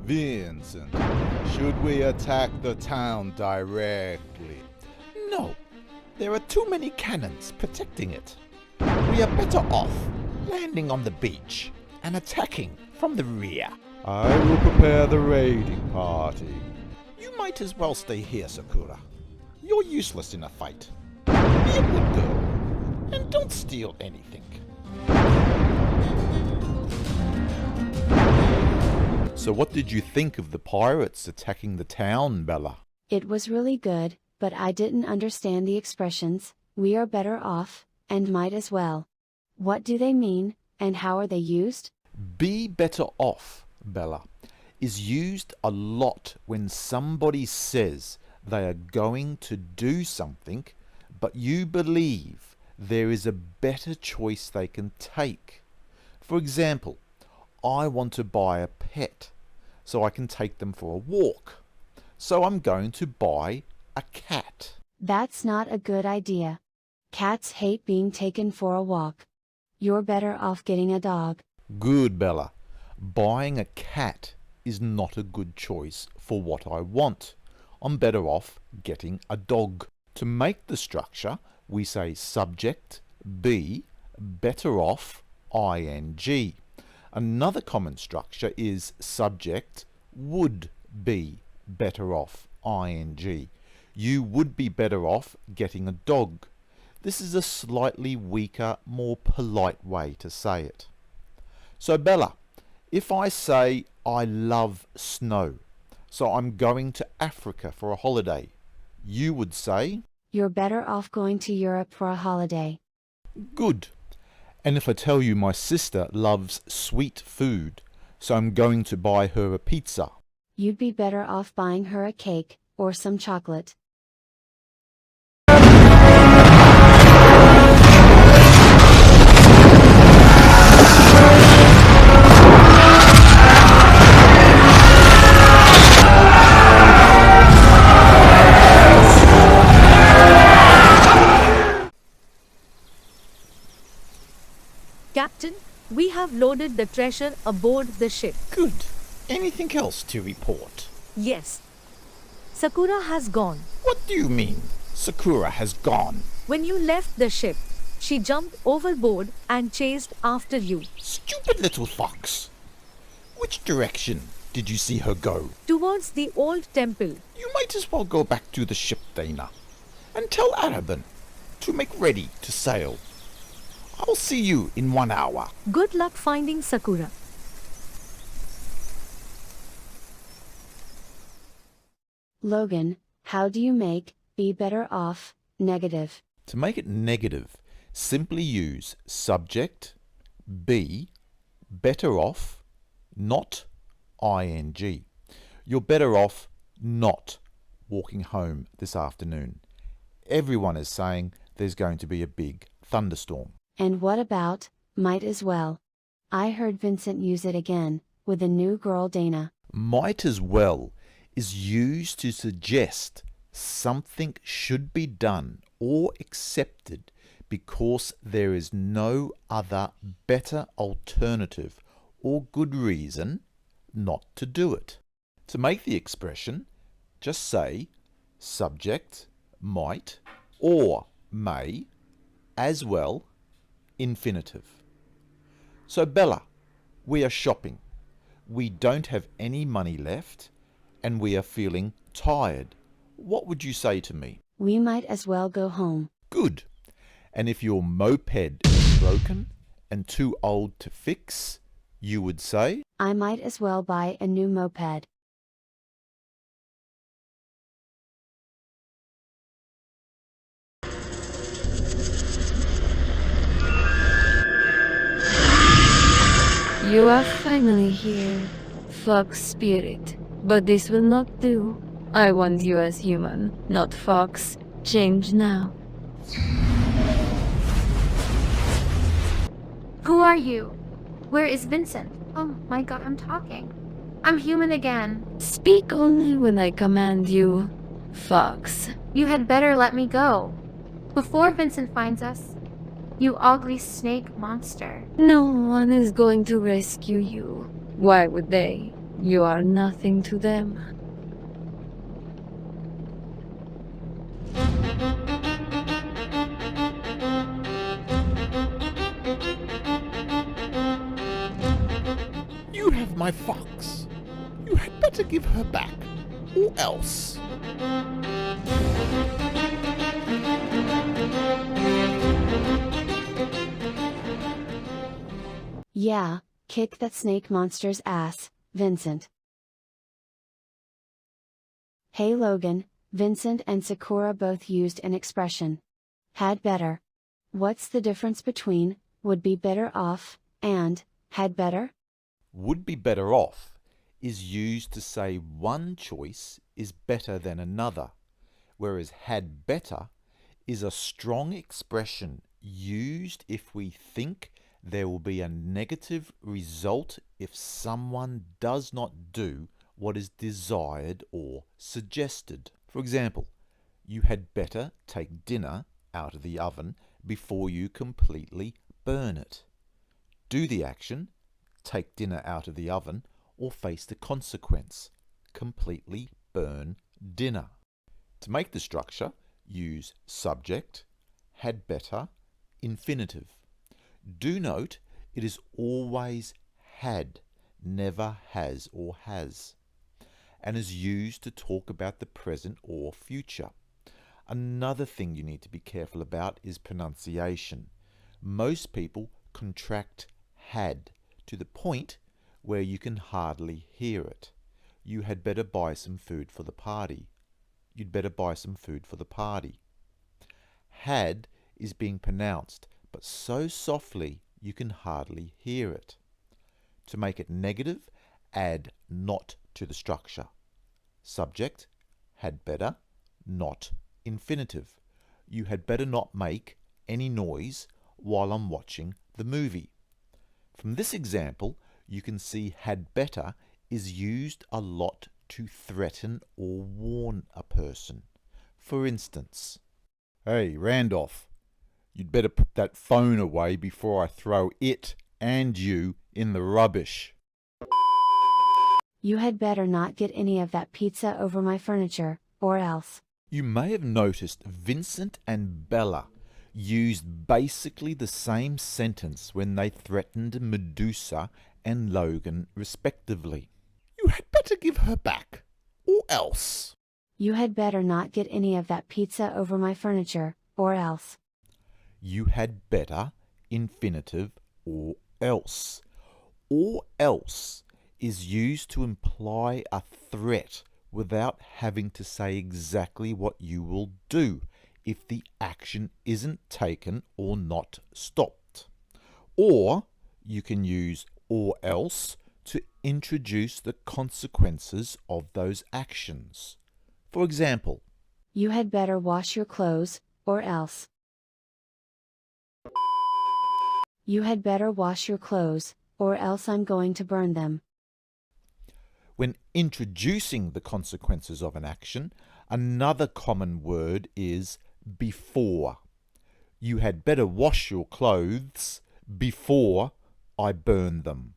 Vincent, should we attack the town directly? No, there are too many cannons protecting it. We are better off landing on the beach and attacking from the rear. I will prepare the raiding party. You might as well stay here, Sakura. You're useless in a fight. Be a good girl and don't steal anything. So what did you think of the pirates attacking the town, Bella? It was really good, but I didn't understand the expressions, "we are better off," and "might as well." What do they mean, and how are they used? Be better off, Bella, is used a lot when somebody says they are going to do something, but you believe there is a better choice they can take. For example, I want to buy a pet so I can take them for a walk. So I'm going to buy a cat. That's not a good idea. Cats hate being taken for a walk. You're better off getting a dog. Good, Bella. Buying a cat is not a good choice for what I want. I'm better off getting a dog. To make the structure, we say subject, be, better off, ing. Another common structure is subject, would be better off, ing. You would be better off getting a dog. This is a slightly weaker, more polite way to say it. So Bella, if I say I love snow, so I'm going to Africa for a holiday, you would say, You're better off going to Europe for a holiday. good. And if I tell you my sister loves sweet food, so I'm going to buy her a pizza, You'd be better off buying her a cake, or some chocolate. Captain, we have loaded the treasure aboard the ship. Good. Anything else to report? Yes. Sakura has gone. What do you mean, Sakura has gone? When you left the ship, she jumped overboard and chased after you. Stupid little fox. Which direction did you see her go? Towards the old temple. You might as well go back to the ship, Dana, and tell Araban to make ready to sail. I'll see you in 1 hour. Good luck finding Sakura. Logan, how do you make be better off negative? to make it negative, simply use subject, be, better off, not, ing. You're better off not walking home this afternoon. Everyone is saying there's going to be a big thunderstorm. And what about, might as well? I heard Vincent use it again, with the new girl Dana. Might as well is used to suggest something should be done or accepted because there is no other better alternative or good reason not to do it. To make the expression, just say subject, might, or may, as well, infinitive. So Bella, we are shopping. We don't have any money left and we are feeling tired. What would you say to me? We might as well go home. Good. And if your moped is broken and too old to fix, you would say? I might as well buy a new moped. You are finally here, Fox Spirit. But this will not do. I want you as human, not Fox. Change now. Who are you? Where is Vincent? Oh my god, I'm talking. I'm human again. Speak only when I command you, Fox. You had better let me go. Before Vincent finds us. You ugly snake monster. No one is going to rescue you. Why would they? You are nothing to them. You have my fox. You had better give her back, or else. Yeah, kick that snake monster's ass, Vincent. Hey Logan, Vincent and Sakura both used an expression. Had better. What's the difference between, would be better off, and, had better? Would be better off is used to say one choice is better than another, whereas had better is a strong expression used if we think there will be a negative result if someone does not do what is desired or suggested. For example, you had better take dinner out of the oven before you completely burn it. Do the action, take dinner out of the oven, or face the consequence, completely burn dinner. To make the structure, use subject, had better, infinitive. Do note it is always had, never has or has, and is used to talk about the present or future. Another thing you need to be careful about is pronunciation. Most people contract had to the point where you can hardly hear it. You had better buy some food for the party. You'd better buy some food for the party. Had is being pronounced, but so softly you can hardly hear it. To make it negative, add not to the structure. Subject, had better, not infinitive. You had better not make any noise while I'm watching the movie. From this example, you can see had better is used a lot to threaten or warn a person. For instance, "Hey, Randolph, you'd better put that phone away before I throw it and you in the rubbish." You had better not get any of that pizza over my furniture, or else. You may have noticed Vincent and Bella used basically the same sentence when they threatened Medusa and Logan respectively. You had better give her back, or else. You had better not get any of that pizza over my furniture, or else. You had better, infinitive, or else. Or else is used to imply a threat without having to say exactly what you will do if the action isn't taken or not stopped. Or you can use or else to introduce the consequences of those actions. For example, You had better wash your clothes, or else. You had better wash your clothes, or else I'm going to burn them. when introducing the consequences of an action, another common word is before. You had better wash your clothes before I burn them.